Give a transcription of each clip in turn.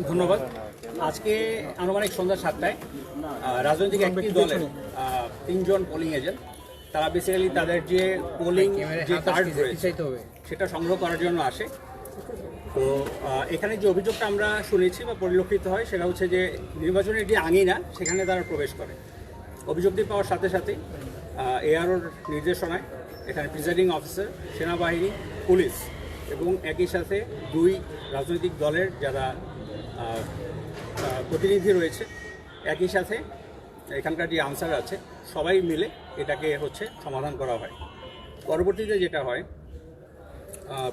ধন্যবাদ। আজকে আনুমানিক সন্ধ্যা 7টায় রাজনৈতিক একটি দলের 3 জন পোলিং এজেন্ট তারা বেসিক্যালি তাদের যে পোলিং যে কার্ড রয়েছে সেটা সংগ্রহ করার জন্য আসে। তো এখানে যে অভিযোগটা আমরা শুনেছি বা পরিলক্ষিত হয় সেটা হচ্ছে যে নির্বাচনের যে আঙিনা সেখানে তারা প্রবেশ করে। অভিযোগটি পাওয়ার সাথে সাথে এআরওর নির্দেশনায় এখানে প্রিজাইডিং অফিসার, সেনাবাহিনী, পুলিশ এবং একই সাথে 2 রাজনৈতিক দলের যারা প্রতিনিধি রয়েছে, একই সাথে এখানকার যে আনসার আছে সবাই মিলে এটাকে সমাধান করা হয়। পরবর্তীতে যেটা হয়,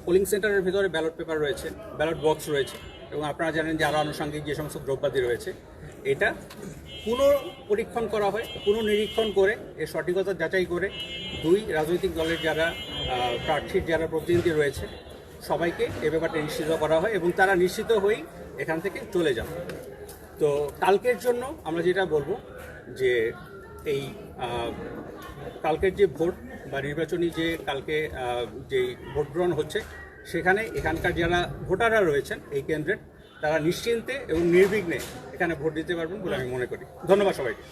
পোলিং সেন্টারের ভিতরে ব্যালট পেপার রয়েছে, ব্যালট বক্স রয়েছে এবং আপনারা জানেন যে আরও আনুষঙ্গিক যে সমস্ত দ্রব্যাদি রয়েছে, এটা পুনঃপরীক্ষণ করা হয়। পুনঃনিরীক্ষণ করে এর সঠিকতা যাচাই করে 2 রাজনৈতিক দলের যারা প্রার্থীর যারা প্রতিনিধি রয়েছে সবাইকে এ ব্যাপারটা নিশ্চিত করা হয় এবং তারা নিশ্চিত হয়েই এখান থেকে চলে যান। তো কালকের জন্য আমরা যেটা বলবো যে এই কালকের যে ভোট বা নির্বাচনী যে কালকে যেই ভোট গ্রহণ হচ্ছে সেখানে এখানকার যারা ভোটাররা রয়েছেন এই কেন্দ্রের তারা নিশ্চিন্তে এবং নির্বিঘ্নে এখানে ভোট দিতে পারবেন বলে আমি মনে করি। ধন্যবাদ সবাইকে।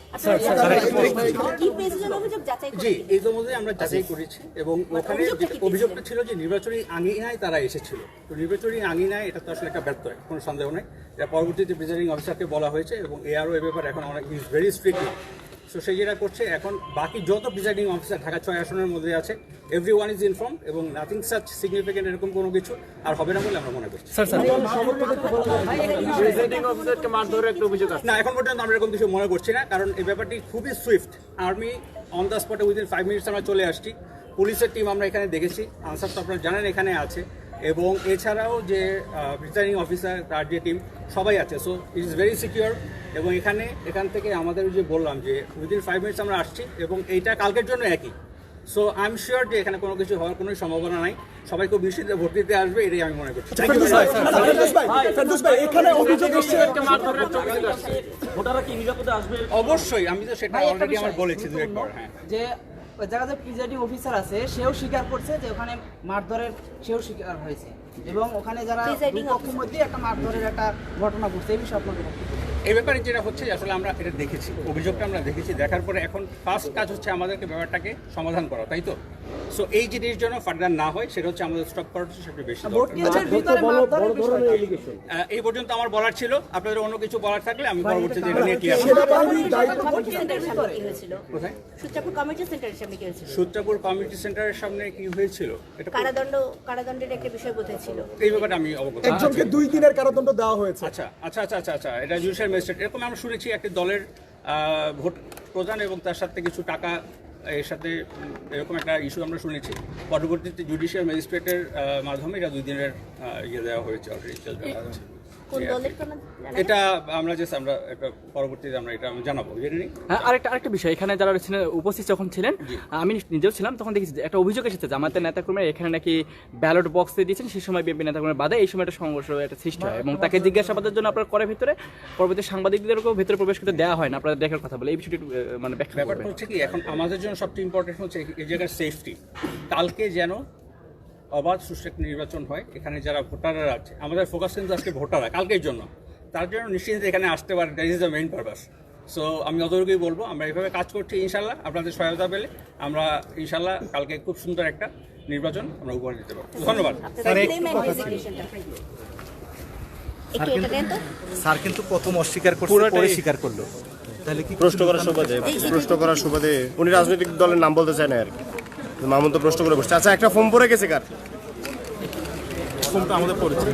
জি, এই তো মধ্যে আমরা যাচাই করেছি এবং ওখানে অভিযোগটা ছিল যে নির্বাচনী আঙিনায় তারা এসেছিল। তো নির্বাচনী আঙিনায় এটা তো আসলে একটা ব্যর্থ, কোনো সন্দেহ নেই। এটা পরবর্তীতে প্রিজাইডিং অফিসারকে বলা হয়েছে এবং এআরও এ ব্যাপারে এখন অনেক ইজ ভেরি স্ট্রিক্ট। সো সেই যেটা করছে এখন বাকি যত প্রিজাইডিং অফিসার ঢাকা 6 আসনের মধ্যে আছে, এভরিওয়ান ইজ ইনফর্ম এবং নাথিং সাচ সিগনিফিকেন্ট এরকম কোনো কিছু আর হবে না বলে আমরা মনে করছি। না, এখন পর্যন্ত আমরা এরকম কিছু মনে করছি না, কারণ এই ব্যাপারটি খুবই সুইফট। আর্মি অন দ্য স্পটে উইদিন 5 মিনিটস আমরা চলে আসছি। পুলিশের টিম আমরা এখানে দেখেছি, আনসার তো আপনারা জানেন এখানে আছে এবং এছাড়াও যে প্রিজাইডিং অফিসার তার যে টিম সবাই আছে। So it is very secure এবং এখান থেকে আমাদের যে বললাম যে উইদিন 5 মিনিটস আমরা আসছি এবং এইটা কালকের জন্য একই। সো আই এম শিওর যে এখানে কোনো কিছু হওয়ার কোনো সম্ভাবনা নাই। সবাই খুব নিশ্চিত ভোট দিতে আসবে, এটাই আমি মনে করছি। অবশ্যই, আমি তো সেটা অলরেডি আমার বলেছি দু একবার। হ্যাঁ, যে ওই জায়গাতে প্রিজাইডিং অফিসার আছে সেও স্বীকার করছে যে ওখানে মারধরের সেও স্বীকার হয়েছে এবং ওখানে যারা পক্ষের মধ্যে একটা মারধরের একটা ঘটনা ঘটছে। এই বিষয়ে আপনাদের এই ব্যাপারে যেটা হচ্ছে আসলে আমরা এটা দেখেছি, অভিযোগটা আমরা দেখেছি, দেখার পরে এখন ফার্স্ট কাজ হচ্ছে আমাদেরকে ব্যাপারটাকে সমাধান করা, তাই তো? সো এই জিনিস যেন ফার্দার না হয় সেটা হচ্ছে আমাদের স্টপ করাটা সবচেয়ে বেশি এই পর্যন্ত আমার বলার ছিল। আপনাদের অন্য কিছু বলার থাকলে আমি পরবর্তীতে এটা নিয়ে ক্লিয়ার সূত্রাপুর কমিউনিটি সেন্টারের সামনে কি হয়েছিল, এটা কারাদণ্ডের একটা বিষয় বোধহয় ছিল। এই ব্যাপারে আমি অবগত। একজনকে 2 দিনের কারাদণ্ড দেওয়া হয়েছে। আচ্ছা, এটা জুডিশিয়াল ম্যাজিস্ট্রেট, এরকম আমরা শুনেছি একটি দলের ভোট প্রদান এবং তার সাথে কিছু টাকা এর সাথে এরকম একটা ইস্যু আমরা শুনেছি। পরবর্তীতে জুডিশিয়াল ম্যাজিস্ট্রেটের মাধ্যমে এটা 2 দিনের দেওয়া হয়েছে অলরেডি। এটা আমরা একটা পরবর্তীতে আমরা এটা জানাবো, জেনে নিই। আরেকটা বিষয়, এখানে যারা ছিলেন উপস্থিত যখন ছিলেন, আমি নিজেও ছিলাম, তখন দেখেছি একটা অভিযোগ এসেছে জামায়াতের নেতাকর্মীরা এখানে নাকি ব্যালট বক্সে দিয়েছেন, সেই সময় বিএনপি নেতাকর্মীরা বাধা, এই সময় একটা সংঘর্ষ একটা সৃষ্টি হয় এবং তাকে জিজ্ঞাসাবাদের জন্য আপনার করে ভিতরে পরবর্তী সাংবাদিকদেরকেও ভেতরে প্রবেশ করতে দেওয়া হয় না। আপনারা দেখার কথা বলে এই বিষয়টি মানে ব্যাখ্যা করবেন। ব্যাপারটা হচ্ছে কি, এখন আমাদের জন্য সবচেয়ে ইম্পর্টেন্ট হচ্ছে এই জায়গার সেফটি। কালকে যেন অবাধ সুষ্ঠু নির্বাচন হয়, এখানে যারা ভোটাররা আছে, আমাদের ফোকাস কিন্তু আজকে ভোটাররা কালকের জন্য, তার জন্য নিশ্চিন্তে এখানে আসতে পারে। That is the main purpose. So আমি অতটুকুই বলবো, আমরা এইভাবে কাজ করছি। ইনশাল্লাহ আপনাদের সহায়তা পেলে আমরা ইনশাল্লাহ কালকে খুব সুন্দর একটা নির্বাচন আমরা উপহার দিতে পারবো। ধন্যবাদ। স্যার কিন্তু প্রথম অস্বীকার করছে, পরে স্বীকার করলো, তাহলে কি প্রশ্ন করার সুবাদে উনি রাজনৈতিক দলের নাম বলতে চায় না আর কি। মামুন তো প্রশ্ন করে বসছে। আচ্ছা, একটা ফর্ম পড়ে গেছে, কার ফোনটা আমাদের পড়েছে,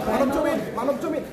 মানব জমিন